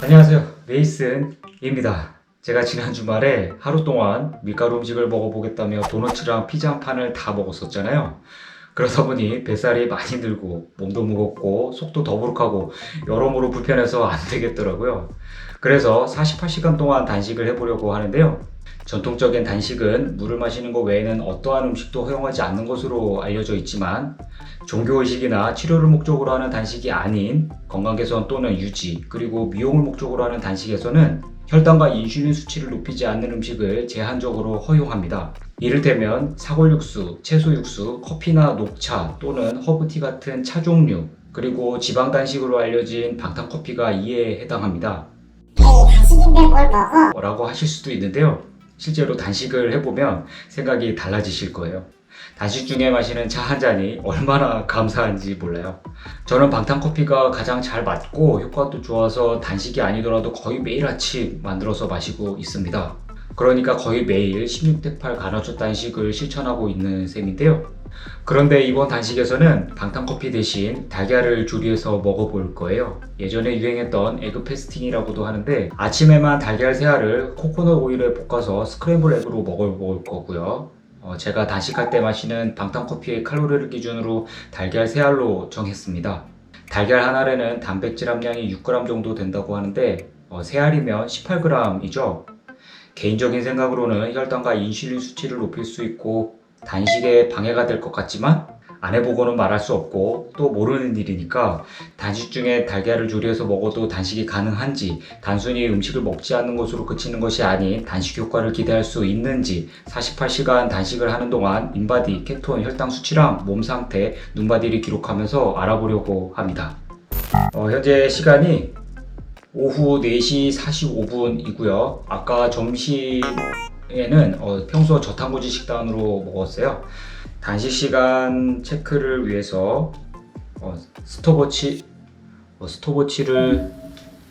안녕하세요, 메이슨입니다. 제가 지난 주말에 하루 동안 밀가루 음식을 먹어보겠다며 도너츠랑 피자 한 판을 다 먹었었잖아요. 그러다 보니 뱃살이 많이 늘고 몸도 무겁고 속도 더부룩하고 여러모로 불편해서 안 되겠더라고요. 그래서 48시간 동안 단식을 해보려고 하는데요. 전통적인 단식은 물을 마시는 것 외에는 어떠한 음식도 허용하지 않는 것으로 알려져 있지만, 종교의식이나 치료를 목적으로 하는 단식이 아닌 건강 개선 또는 유지, 그리고 미용을 목적으로 하는 단식에서는 혈당과 인슐린 수치를 높이지 않는 음식을 제한적으로 허용합니다. 이를테면 사골 육수, 채소 육수, 커피나 녹차 또는 허브티 같은 차 종류, 그리고 지방 단식으로 알려진 방탄커피가 이에 해당합니다. 단식인데 뭘 먹어? 라고 하실 수도 있는데요. 실제로 단식을 해보면 생각이 달라지실 거예요. 단식 중에 마시는 차 한 잔이 얼마나 감사한지 몰라요. 저는 방탄커피가 가장 잘 맞고 효과도 좋아서 단식이 아니더라도 거의 매일 아침 만들어서 마시고 있습니다. 그러니까 거의 매일 16대8 간헐적 단식을 실천하고 있는 셈인데요. 그런데 이번 단식에서는 방탄커피 대신 달걀을 조리해서 먹어볼 거예요. 예전에 유행했던 에그 패스팅이라고도 하는데, 아침에만 달걀 3알을 코코넛 오일에 볶아서 스크램블 에그로 먹어볼 거고요. 제가 단식할 때 마시는 방탄커피의 칼로리를 기준으로 달걀 3알로 정했습니다. 달걀 한 알에는 단백질 함량이 6g 정도 된다고 하는데 3알이면 18g이죠. 개인적인 생각으로는 혈당과 인슐린 수치를 높일 수 있고 단식에 방해가 될 것 같지만, 안 해보고는 말할 수 없고 또 모르는 일이니까 단식 중에 달걀을 조리해서 먹어도 단식이 가능한지, 단순히 음식을 먹지 않는 것으로 그치는 것이 아닌 단식 효과를 기대할 수 있는지 48시간 단식을 하는 동안 인바디, 케톤, 혈당 수치랑 몸 상태, 눈바디를 기록하면서 알아보려고 합니다. 현재 시간이 오후 4시 45분이고요. 아까 점심에는 평소 저탄고지 식단으로 먹었어요. 단식 시간 체크를 위해서 스톱워치를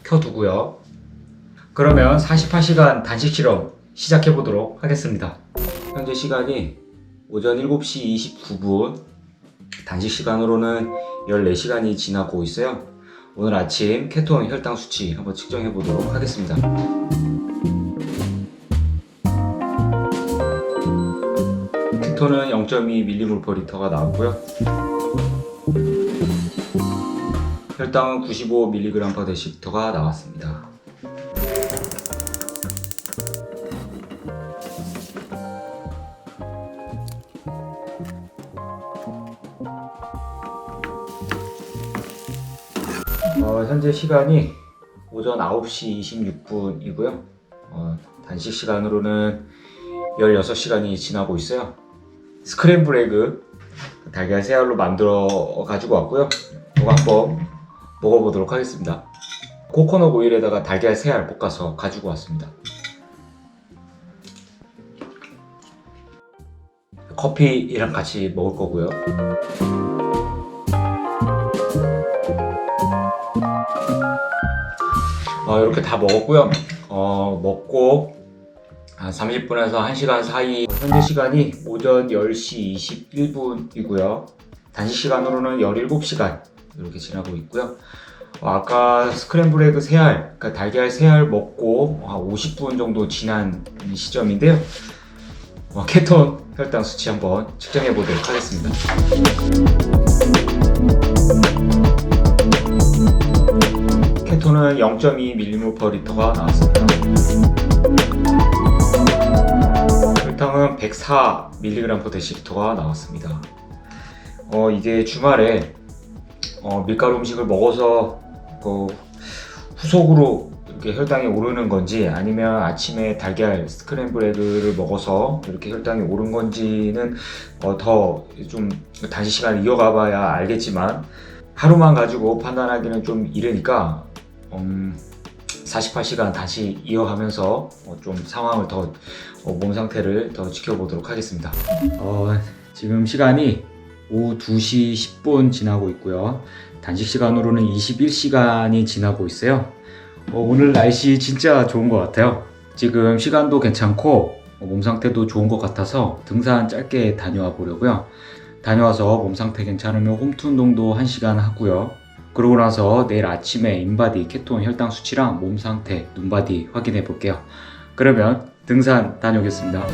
켜두고요. 그러면 48시간 단식 실험 시작해 보도록 하겠습니다. 현재 시간이 오전 7시 29분, 단식 시간으로는 14시간이 지나고 있어요. 오늘 아침 케톤 혈당 수치 한번 측정해 보도록 하겠습니다. 케톤은 0.2ml/L가 나왔고요. 혈당은 95mg/dl가 나왔습니다. 현재 시간이 오전 9시 26분이고요. 단식 시간으로는 16시간이 지나고 있어요. 스크램블 에그 달걀 3알로 만들어 가지고 왔고요. 이거 한번 먹어보도록 하겠습니다. 코코넛 오일에다가 달걀 3알 볶아서 가지고 왔습니다. 커피랑 같이 먹을 거고요. 이렇게 다 먹었고요. 먹고 한 30분에서 1시간 사이, 현재 시간이 오전 10시 21분이고요. 단식 시간으로는 17시간 이렇게 지나고 있고요. 아까 스크램블 에그 3알, 그러니까 달걀 3알 먹고 한 50분 정도 지난 시점인데요. 케톤 혈당 수치 한번 측정해 보도록 하겠습니다. 케톤은 0.2ml/L가 나왔습니다. 혈당은 104mg/dl가 나왔습니다. 이게 주말에 밀가루 음식을 먹어서 후속으로 이렇게 혈당이 오르는 건지, 아니면 아침에 달걀 스크램블 에그를 먹어서 이렇게 혈당이 오른 건지는 더 좀 단식 시간을 이어가 봐야 알겠지만, 하루만 가지고 판단하기는 좀 이르니까 48시간 다시 이어가면서 좀 상황을 더 몸 상태를 더 지켜보도록 하겠습니다. 지금 시간이 오후 2시 10분 지나고 있고요. 단식 시간으로는 21시간이 지나고 있어요. 오늘 날씨 진짜 좋은 것 같아요. 지금 시간도 괜찮고 몸 상태도 좋은 것 같아서 등산 짧게 다녀와 보려고요. 다녀와서 몸 상태 괜찮으면 홈트 운동도 1시간 하고요. 그러고 나서 내일 아침에 인바디 케톤 혈당 수치랑 몸 상태, 눈바디 확인해 볼게요. 그러면 등산 다녀오겠습니다.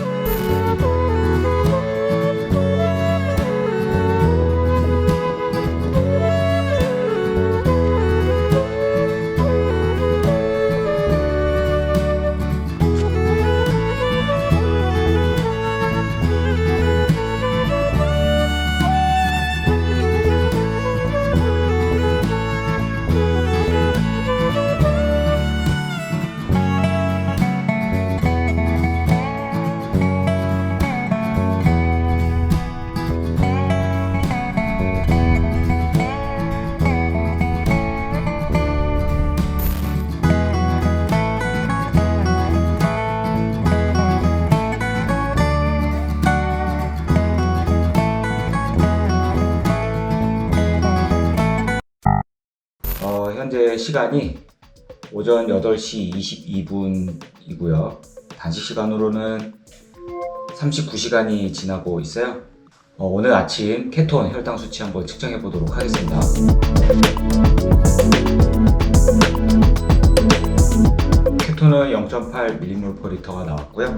현재 시간이 오전 8시 22분이고요. 단식 시간으로는 39시간이 지나고 있어요. 오늘 아침 케톤 혈당 수치 한번 측정해 보도록 하겠습니다. 케톤은 0.8ml/L가 나왔고요.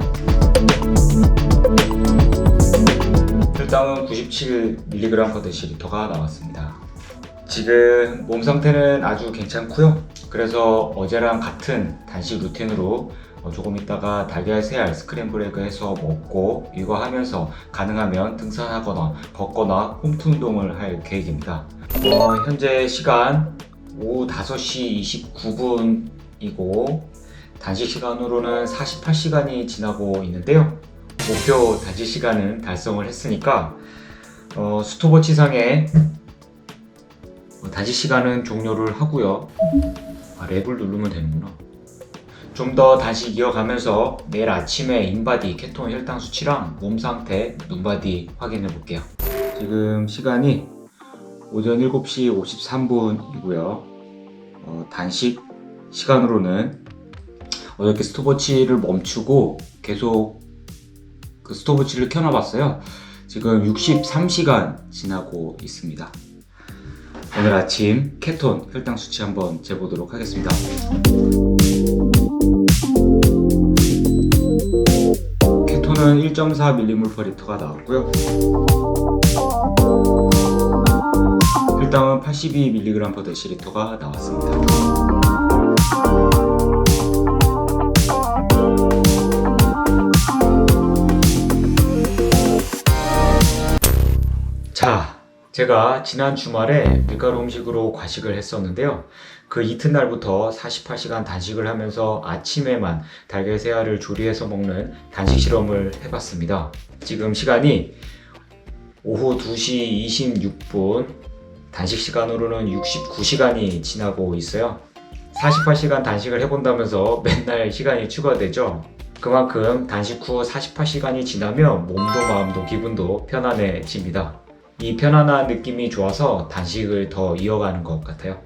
혈당은 97mg/dl가 나왔습니다. 지금 몸 상태는 아주 괜찮고요. 그래서 어제랑 같은 단식 루틴으로 조금 있다가 달걀 새알 스크램블 에그 해서 먹고 이거 하면서 가능하면 등산하거나 걷거나 홈트 운동을 할 계획입니다. 현재 시간 오후 5시 29분이고 단식 시간으로는 48시간이 지나고 있는데요. 목표 단식 시간은 달성을 했으니까 스톱워치상에 단식 시간은 종료를 하고요. 랩을 누르면 되는구나. 좀 더 단식 이어가면서 내일 아침에 인바디 케톤 혈당 수치랑 몸 상태, 눈바디 확인해 볼게요. 지금 시간이 오전 7시 53분이고요. 단식 시간으로는 어저께 스톱워치를 멈추고 계속 그 스톱워치를 켜놔봤어요. 지금 63시간 지나고 있습니다. 오늘 아침 케톤 혈당 수치 한번 재보도록 하겠습니다. 케톤은 1.4ml/L가 나왔고요. 혈당은 82mg/dl가 나왔습니다. 자, 제가 지난 주말에 밀가루 음식으로 과식을 했었는데요. 그 이튿날부터 48시간 단식을 하면서 아침에만 달걀 새알을 조리해서 먹는 단식 실험을 해봤습니다. 지금 시간이 오후 2시 26분, 단식 시간으로는 69시간이 지나고 있어요. 48시간 단식을 해본다면서 맨날 시간이 추가되죠. 그만큼 단식 후 48시간이 지나면 몸도 마음도 기분도 편안해집니다. 이 편안한 느낌이 좋아서 단식을 더 이어가는 것 같아요.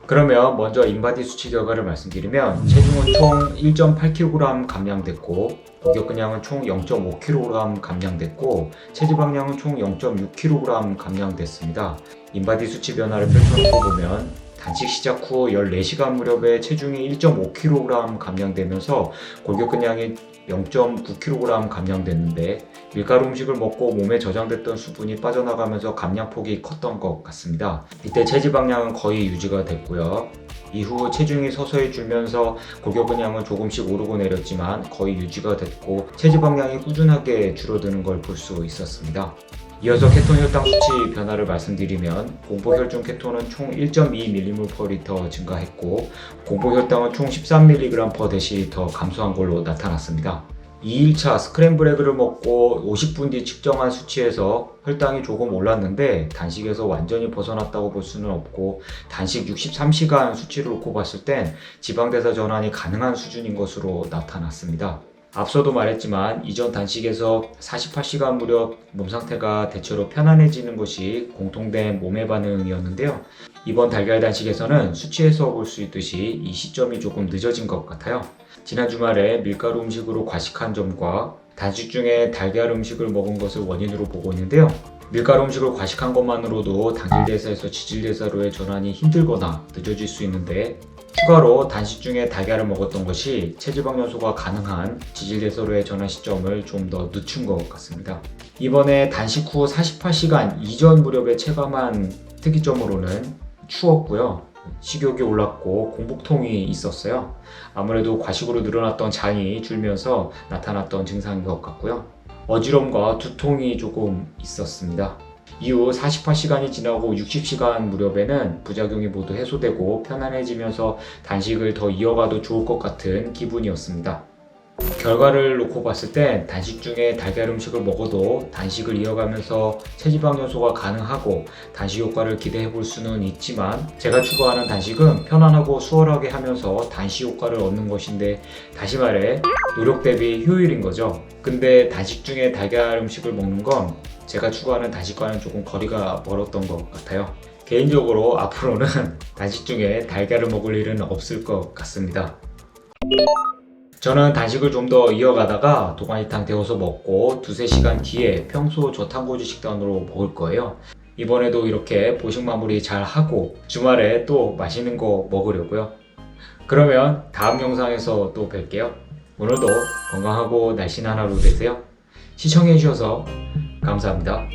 그러면 먼저 인바디 수치 결과를 말씀드리면 체중은 총 1.8kg 감량됐고 목욕근량은 총 0.5kg 감량됐고 체지방량은 총 0.6kg 감량됐습니다. 인바디 수치 변화를 펼쳐놓고 보면 단식 시작 후 14시간 무렵에 체중이 1.5kg 감량되면서 골격근량이 0.9kg 감량됐는데 밀가루 음식을 먹고 몸에 저장됐던 수분이 빠져나가면서 감량폭이 컸던 것 같습니다. 이때 체지방량은 거의 유지가 됐고요. 이후 체중이 서서히 줄면서 골격근량은 조금씩 오르고 내렸지만 거의 유지가 됐고 체지방량이 꾸준하게 줄어드는 걸 볼 수 있었습니다. 이어서 케톤 혈당 수치 변화를 말씀드리면 공복 혈중 케톤은 총 1.2ml/L 증가했고 공복 혈당은 총 13mg/dl 감소한 걸로 나타났습니다. 2일차 스크램블 에그를 먹고 50분 뒤 측정한 수치에서 혈당이 조금 올랐는데 단식에서 완전히 벗어났다고 볼 수는 없고 단식 63시간 수치를 놓고 봤을 땐 지방대사 전환이 가능한 수준인 것으로 나타났습니다. 앞서도 말했지만 이전 단식에서 48시간 무렵 몸 상태가 대체로 편안해지는 것이 공통된 몸의 반응이었는데요. 이번 달걀 단식에서는 수치에서 볼 수 있듯이 이 시점이 조금 늦어진 것 같아요. 지난 주말에 밀가루 음식으로 과식한 점과 단식 중에 달걀 음식을 먹은 것을 원인으로 보고 있는데요. 밀가루 음식을 과식한 것만으로도 당질대사에서 지질대사로의 전환이 힘들거나 늦어질 수 있는데 추가로 단식 중에 달걀을 먹었던 것이 체지방 연소가 가능한 지질대사로의 전환 시점을 좀 더 늦춘 것 같습니다. 이번에 단식 후 48시간 이전 무렵에 체감한 특이점으로는 추웠고요. 식욕이 올랐고 공복통이 있었어요. 아무래도 과식으로 늘어났던 장이 줄면서 나타났던 증상인 것 같고요. 어지럼과 두통이 조금 있었습니다. 이후 48시간이 지나고 60시간 무렵에는 부작용이 모두 해소되고 편안해지면서 단식을 더 이어가도 좋을 것 같은 기분이었습니다. 결과를 놓고 봤을 땐 단식 중에 달걀 음식을 먹어도 단식을 이어가면서 체지방 연소가 가능하고 단식 효과를 기대해 볼 수는 있지만 제가 추구하는 단식은 편안하고 수월하게 하면서 단식 효과를 얻는 것인데 다시 말해 노력 대비 효율인 거죠. 근데 단식 중에 달걀 음식을 먹는 건 제가 추구하는 단식과는 조금 거리가 멀었던 것 같아요. 개인적으로 앞으로는 단식 중에 달걀을 먹을 일은 없을 것 같습니다. 저는 단식을 좀 더 이어가다가 도가니탕 데워서 먹고 2-3시간 뒤에 평소 저탄고지 식단으로 먹을 거예요. 이번에도 이렇게 보식 마무리 잘 하고 주말에 또 맛있는 거 먹으려고요. 그러면 다음 영상에서 또 뵐게요. 오늘도 건강하고 날씬한 하루 되세요. 시청해주셔서 감사합니다.